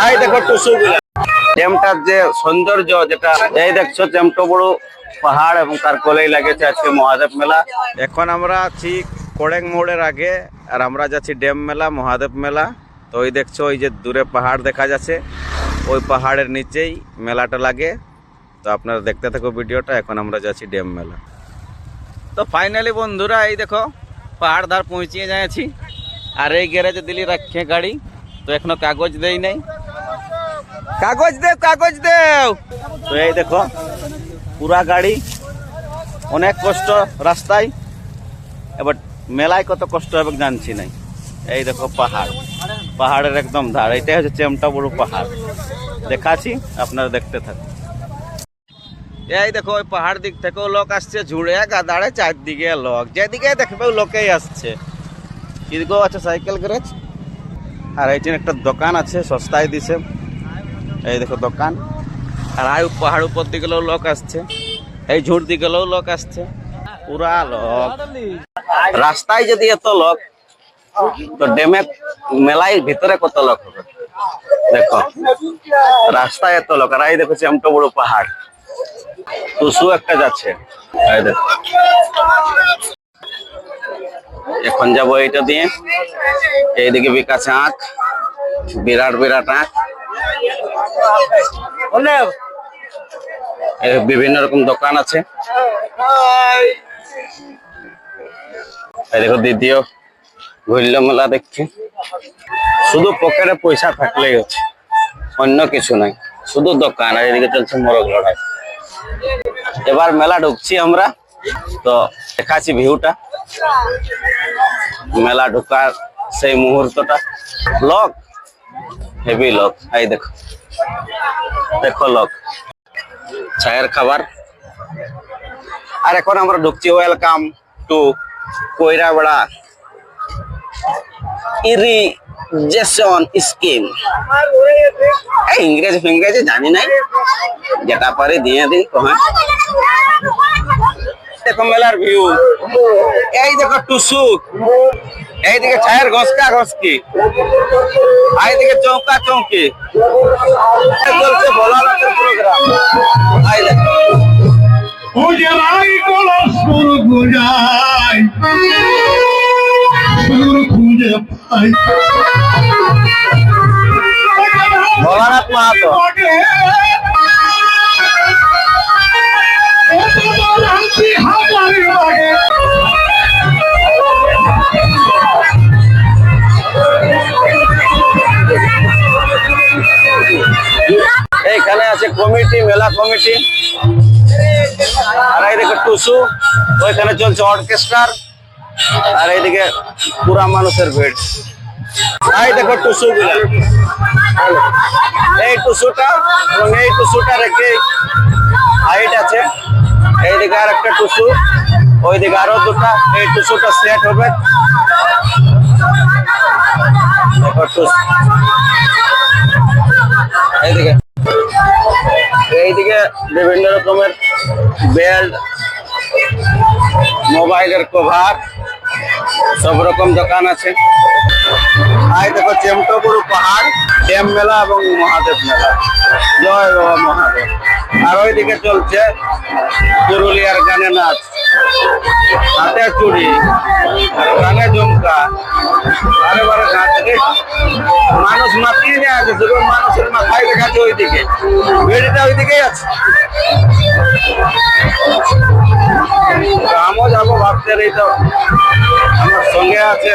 এই দেখো টুসু ড্যামটার যে সৌন্দর্য, যেটা এই দেখছো চেমটবড় পাহাড় এবং তার কোলেই লাগেছে আজকে মহাদেব মেলা। এখন আমরা আছি কোড়েং মোড়ের আগে, আর আমরা যাচ্ছি ড্যাম মেলা, মহাদেব মেলা। তো ওই দেখছো ওই যে দূরে পাহাড় দেখা যাচ্ছে, ওই পাহাড়ের নিচেই মেলাটা লাগে। তো আপনারা দেখতে থাকো ভিডিওটা। এখন আমরা যাচ্ছি ড্যাম মেলা। তো ফাইনালি বন্ধুরা এই দেখো পাহাড় ধার পৌঁছিয়ে যাচ্ছি, আর এই গ্যারেজে দিলি রাখে গাড়ি। তো এখনো কাগজ দেই নাই, কাগজ দেও কাগজ দেও। তো এই দেখো পুরা গাড়ি, অনেক কষ্ট রাস্তায়। এবার মেলায় কত কষ্ট হবে জানছি নাই। এই দেখো পাহাড়, পাহাড়ের একদম ধার, এটাই হচ্ছে চেমটবড় পাহাড়। দেখাচ্ছি, আপনারা দেখতে থাকুন। এই দেখো ওই পাহাড় দিক থেকেও লোক আসছে, ঝুড়ে গাদাড়ে চারদিকে লোক, যেদিকে দেখবে লোকেই আসছে। এদিকেও আছে সাইকেল গ্যারেজ, আর এইখানে একটা দোকান আছে, সস্তায় দিছে। এই দেখো দোকান। আর পাহাড় উপর দিকে লোক আসছে, এই ঝুড় দিকে লোক আসছে, পুরা লোক। রাস্তায় যদি এত লোক, তো ড্যামে মেলায় ভিতরে কত লোক হবে দেখো। রাস্তায় এত লোক, আর এই দেখো চেমটবড় পাহাড়। টুসু একটা যাচ্ছে, এই দেখো। এখন যাবো এইটা দিয়ে, এইদিকে বিকাশে আঁক, বিরাট বিরাট আঁক, বিভিন্ন রকম দোকান আছে। এই দেখো দ্বিতীয় ঘুরল মেলা দেখছি। শুধু পকেটে পয়সা থাকলেই হচ্ছে, অন্য কিছু নাই, শুধু দোকান। আর এদিকে চলছে মোরগ লড়াই। এবার মেলা ঢুকছি আমরা, তো দেখাচ্ছি ভিউটা, মেলা ঢুকার সেই মুহূর্তটা। লোক হেভি লোক, এই দেখো দেখো লোক, চায়ের খাবার। আর এখন আমরা ঢুকছি ওয়েলকাম টু কইরাবেড়া ইরিগেশন স্কিম। ইংরেজি ফিংরেজি জানি নাই, যেটা পারে দিয়ে দিই। দেখো মেলার ভিউ, এই দেখো টুসু, এইদিকে চায়ের ঘসকা ঘসকি, এইদিকে চৌকা চৌকি চলছে ভোলা নাচের প্রোগ্রাম। এই দেখো ভোলানাথ মাহাতো। এইখানে আছে কমিটি, মেলা কমিটি। আর এইদিকে টুসু, ওইখানে চলছে অর্কেস্ট্রার। আর এইদিকে পুরা মানুষের ভিড়। এই দেখো টুসু গুলা, এই টুসুটা এবং এই টুসুটা রেখে হাইট আছে। এইদিকে আর একটা টুসু, ওইদিকে আরো দুটা। এই টুসুটা সেট হবে। দেখো টুসু, এইদিকে এইদিকে বিভিন্ন রকমের বেল্ট, মোবাইলের কভার, সব রকম দোকান আছে। এই দেখো চেমটবড় পাহাড়, ড্যাম মেলা এবং মহাদেব মেলা। জয় বাবা মহাদেব। আর ওইদিকে চলছে পুরুলিয়ার গানে নাচ, হাতে চুড়ি, গানে ঝুমকা। আরে বারে নাচ রে, মানুষ মাতিয়ে নিয়ে আছে, শুধু মানুষের মাথায় দেখাচ্ছে ওইদিকে, ভিড়টা ওইদিকেই আছে। আমিও যাবো ভাবতে, এই তো আমার সঙ্গে আছে।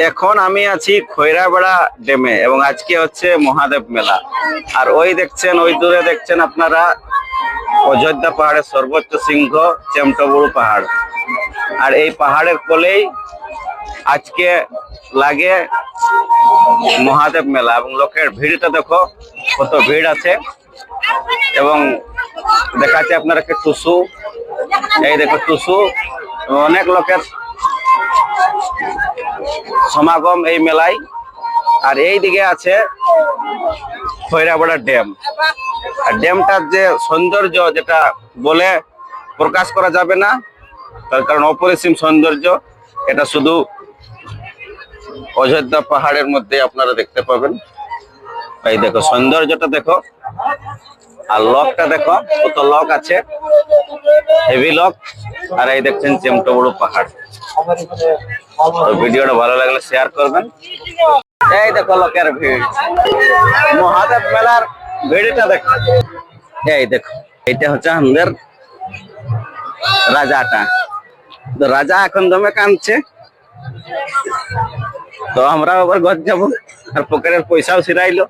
এখন আমি আছি খৈরাবেড়া ড্যামে, এবং আজকে হচ্ছে মহাদেব মেলা। আর ওই দেখছেন, ওই দূরে দেখছেন আপনারা অযোধ্যা পাহাড়ের সর্বোচ্চ শৃঙ্গ চেমটবড় পাহাড়। আর এই পাহাড়ের কোলেই আজকে লাগে মহাদেব মেলা, এবং লোকের ভিড়টা দেখো কত ভিড় আছে। এবং দেখাচ্ছে আপনারা টুসু, এই দেখো টুসু, অনেক লোকের সমাগম এই মেলায়। আর এই দিকে আছে খৈরাবেড়া ড্যাম। আর ড্যামটার যে সৌন্দর্য, যেটা বলে প্রকাশ করা যাবে না, তার কারণ অপরিসীম সৌন্দর্য। এটা শুধু অযোধ্যা পাহাড়ের মধ্যে আপনারা দেখতে পাবেন। এই দেখো সৌন্দর্যটা দেখো, আর লকটা দেখো কত লক আছে, হেভি লক। আর এই দেখছেন চেমটো বড় পাহাড়। তো ভিডিওটা ভালো লাগলে শেয়ার করবেন। এই দেখো লোকের ভিড়, মহাদেব মেলার ভিড়টা দেখো। এই দেখো এটা হচ্ছে আমাদের রাজাটা। তো রাজা এখন দমে কাঁদছে। তো আমরা আবার ঘর যাবো, আর পকেটের পয়সাও ছিড়াইলো।